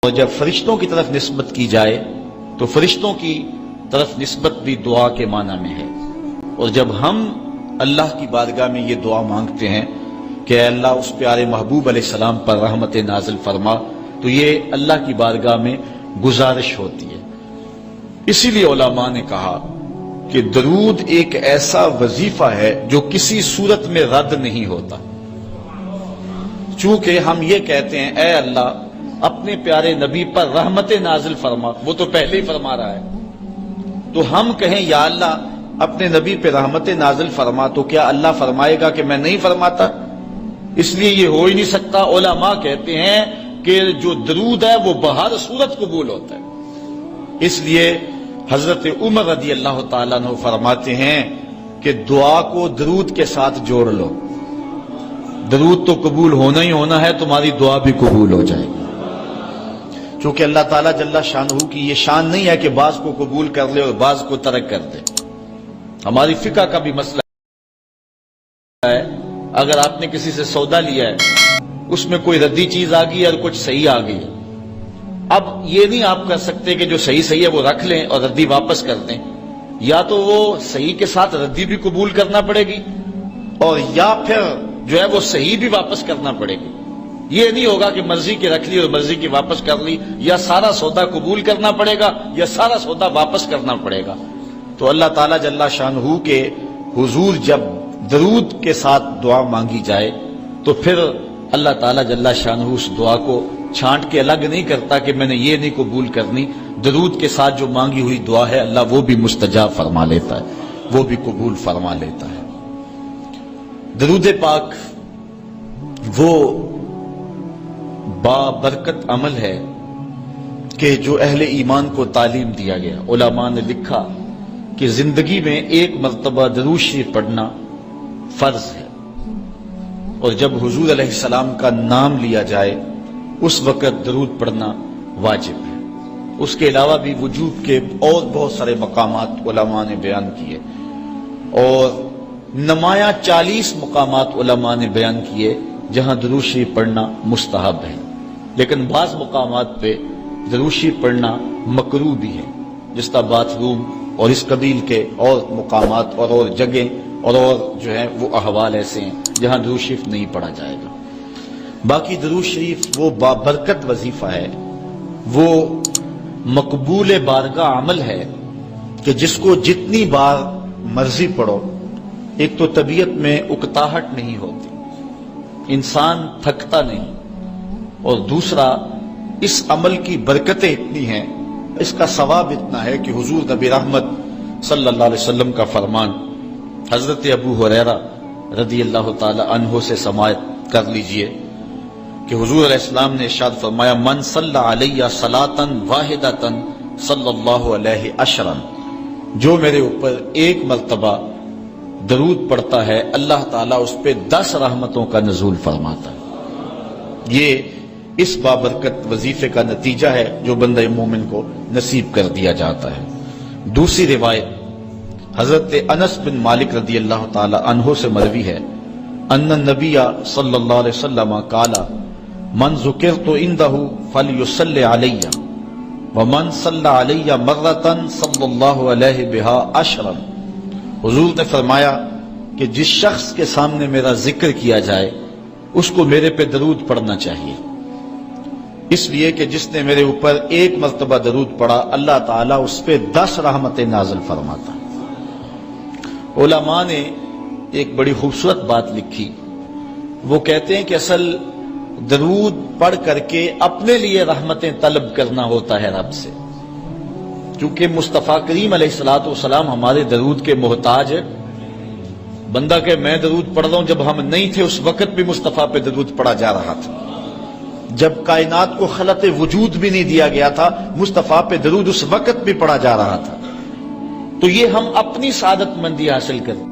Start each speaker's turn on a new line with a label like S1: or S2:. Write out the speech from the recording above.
S1: اور جب فرشتوں کی طرف نسبت کی جائے تو فرشتوں کی طرف نسبت بھی دعا کے معنی میں ہے۔ اور جب ہم اللہ کی بارگاہ میں یہ دعا مانگتے ہیں کہ اے اللہ اس پیارے محبوب علیہ السلام پر رحمت نازل فرما، تو یہ اللہ کی بارگاہ میں گزارش ہوتی ہے۔ اسی لیے علماء نے کہا کہ درود ایک ایسا وظیفہ ہے جو کسی صورت میں رد نہیں ہوتا۔ چونکہ ہم یہ کہتے ہیں اے اللہ اپنے پیارے نبی پر رحمت نازل فرما، وہ تو پہلے ہی فرما رہا ہے، تو ہم کہیں یا اللہ اپنے نبی پہ رحمت نازل فرما، تو کیا اللہ فرمائے گا کہ میں نہیں فرماتا؟ اس لیے یہ ہو ہی نہیں سکتا۔ علماء کہتے ہیں کہ جو درود ہے وہ بہر صورت قبول ہوتا ہے۔ اس لیے حضرت عمر رضی اللہ تعالیٰ عنہ فرماتے ہیں کہ دعا کو درود کے ساتھ جوڑ لو، درود تو قبول ہونا ہی ہونا ہے، تمہاری دعا بھی قبول ہو جائے گی۔ چونکہ اللہ تعالیٰ جل شانہ کی یہ شان نہیں ہے کہ بعض کو قبول کر لے اور بعض کو ترک کر دے۔ ہماری فقہ کا بھی مسئلہ ہے، اگر آپ نے کسی سے سودا لیا ہے، اس میں کوئی ردی چیز آ گئی اور کچھ صحیح آ گئی ہے، اب یہ نہیں آپ کر سکتے کہ جو صحیح ہے وہ رکھ لیں اور ردی واپس کر دیں، یا تو وہ صحیح کے ساتھ ردی بھی قبول کرنا پڑے گی اور یا پھر جو ہے وہ صحیح بھی واپس کرنا پڑے گی۔ یہ نہیں ہوگا کہ مرضی کی رکھ لی اور مرضی کی واپس کر لی، یا سارا سودا قبول کرنا پڑے گا یا سارا سودا واپس کرنا پڑے گا۔ تو اللہ تعالیٰ جل شانہ کے حضور جب درود کے ساتھ دعا مانگی جائے تو پھر اللہ تعالیٰ جل شانہ اس دعا کو چھانٹ کے الگ نہیں کرتا کہ میں نے یہ نہیں قبول کرنی، درود کے ساتھ جو مانگی ہوئی دعا ہے اللہ وہ بھی مستجاب فرما لیتا ہے، وہ بھی قبول فرما لیتا ہے۔ درود پاک وہ بابرکت عمل ہے کہ جو اہل ایمان کو تعلیم دیا گیا۔ علماء نے لکھا کہ زندگی میں ایک مرتبہ درود شریف پڑھنا فرض ہے، اور جب حضور علیہ السلام کا نام لیا جائے اس وقت درود پڑھنا واجب ہے۔ اس کے علاوہ بھی وجوب کے اور بہت سارے مقامات علماء نے بیان کیے، اور نمایاں 40 مقامات علماء نے بیان کیے جہاں درود شریف پڑھنا مستحب ہے، لیکن بعض مقامات پہ درود شریف پڑھنا مکروہ بھی ہے، جس کا باتھ روم اور اس قبیل کے اور مقامات اور جگہیں اور جو ہے وہ احوال ایسے ہیں جہاں درود شریف نہیں پڑھا جائے گا۔ باقی درود شریف وہ بابرکت وظیفہ ہے، وہ مقبول بارگاہ عمل ہے کہ جس کو جتنی بار مرضی پڑھو، ایک تو طبیعت میں اکتاہٹ نہیں ہوتی، انسان تھکتا نہیں، اور دوسرا اس عمل کی برکتیں اتنی ہیں، اس کا ثواب اتنا ہے کہ حضور نبی رحمت صلی اللہ علیہ وسلم کا فرمان حضرت ابو ہریرہ رضی اللہ تعالی عنہ سے سماعت کر لیجئے کہ حضور علیہ السلام نے ارشاد فرمایا من صلی علیہ صلاۃ واحدۃ صلی اللہ علیہ عشرا، جو میرے اوپر ایک مرتبہ درود پڑھتا ہے اللہ تعالیٰ اس پہ 10 رحمتوں کا نزول فرماتا ہے۔ یہ اس بابرکت وظیفے کا نتیجہ ہے جو بندہ مومن کو نصیب کر دیا جاتا ہے۔ دوسری روایت حضرت انس بن مالک رضی اللہ تعالی عنہ سے مروی ہے ان النبی صلی اللہ علیہ وسلم قال من ذکرت عنده فلیصلی علی ومن صلی علی مرۃ صلی اللہ علیہ بها عشرا۔ حضور نے فرمایا کہ جس شخص کے سامنے میرا ذکر کیا جائے اس کو میرے پہ درود پڑھنا چاہیے، اس لیے کہ جس نے میرے اوپر ایک مرتبہ درود پڑھا اللہ تعالیٰ اس پہ 10 رحمتیں نازل فرماتا ہے۔ علماء نے ایک بڑی خوبصورت بات لکھی، وہ کہتے ہیں کہ اصل درود پڑھ کر کے اپنے لیے رحمتیں طلب کرنا ہوتا ہے رب سے، چونکہ مصطفیٰ کریم علیہ الصلوۃ والسلام ہمارے درود کے محتاج ہے۔ بندہ کہ میں درود پڑھ رہا ہوں، جب ہم نہیں تھے اس وقت بھی مصطفیٰ پہ درود پڑھا جا رہا تھا، جب کائنات کو خلق وجود بھی نہیں دیا گیا تھا مصطفیٰ پہ درود اس وقت بھی پڑھا جا رہا تھا۔ تو یہ ہم اپنی سعادت مندی حاصل کریں۔